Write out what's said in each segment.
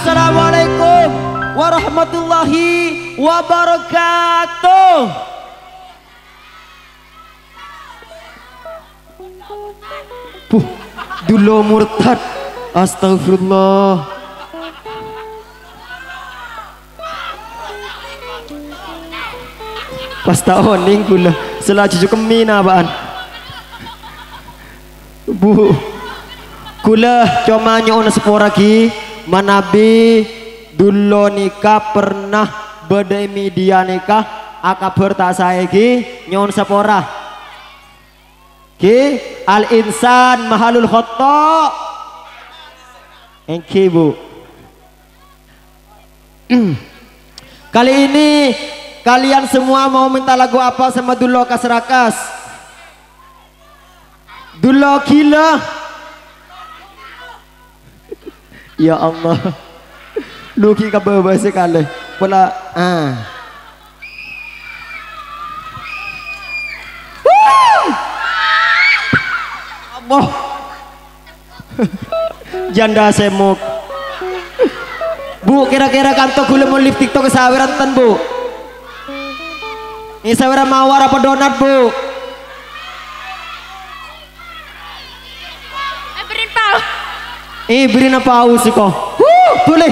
Assalamualaikum warahmatullahi wabarakatuh. Dulu murtad. Astagfirullah. Pas tahun ning kula selah cucu kemina baan. Bu kula cuma nyon sepora ki manabi dulu nikah pernah bedai media nikah akabar tak saya ki nyon sepora ki al insan mahalul khotta engki bu. Kali ini kalian semua mau minta lagu apa sama Dulo Kasrakas? Dulo gila. Ya Allah. Luki kabawa sekali. Pula Allah. Janda semuk. Bu, kira-kira kantor gula mau live TikTok saweran ten bu. Ini saweran mawar apa donat bu? Berin pau. Berin pau sih kok. Boleh.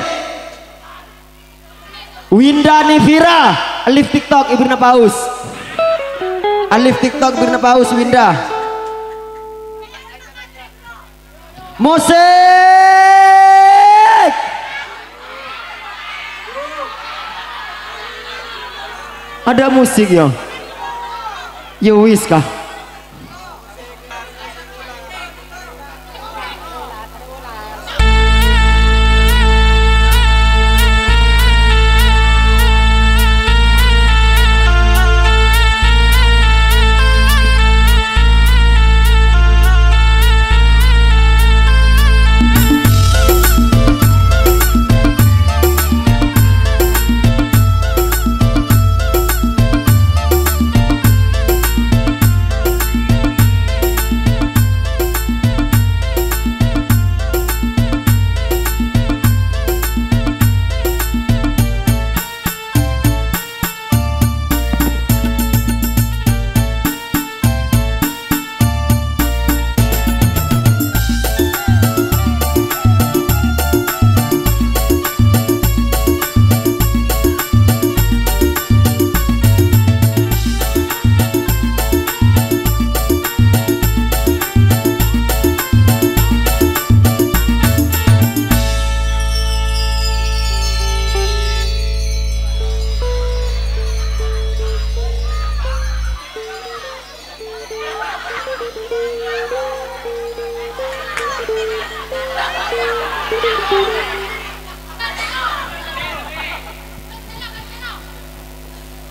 Winda Nivira, live TikTok Ibrina Paus. Live TikTok Ibrina Paus Winda. Musik. Ada musik ya? Ya wis kah?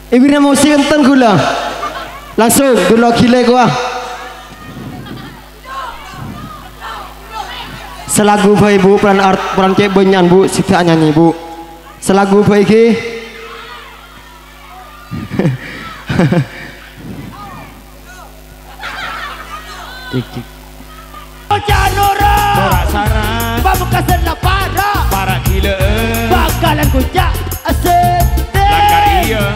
Ibrina musik enten gula. Langsung dulu gile gua. Selagu bayi bu peran kayak benyan bu sita nyanyi bu. Selagu bayi ki. Tik. Janura. Borak sarang. Pamekasan lah para gila. Bakalan kucak asik. Lakar iya.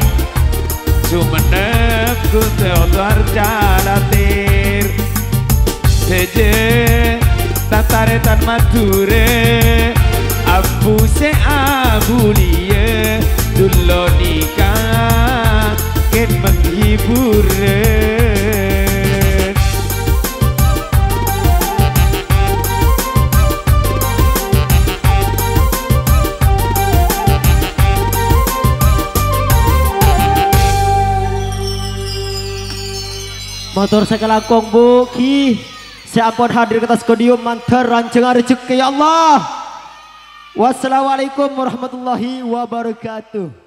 Sumenep ku teodar jalatir. Seje tataretan mature. Abu se abulie. Dulu nikah ken menghibur. Motor saya kelakong bu ki saya ampun hadir ke atas podium mantar rancangan rezeki ya Allah. Wassalamualaikum warahmatullahi wabarakatuh.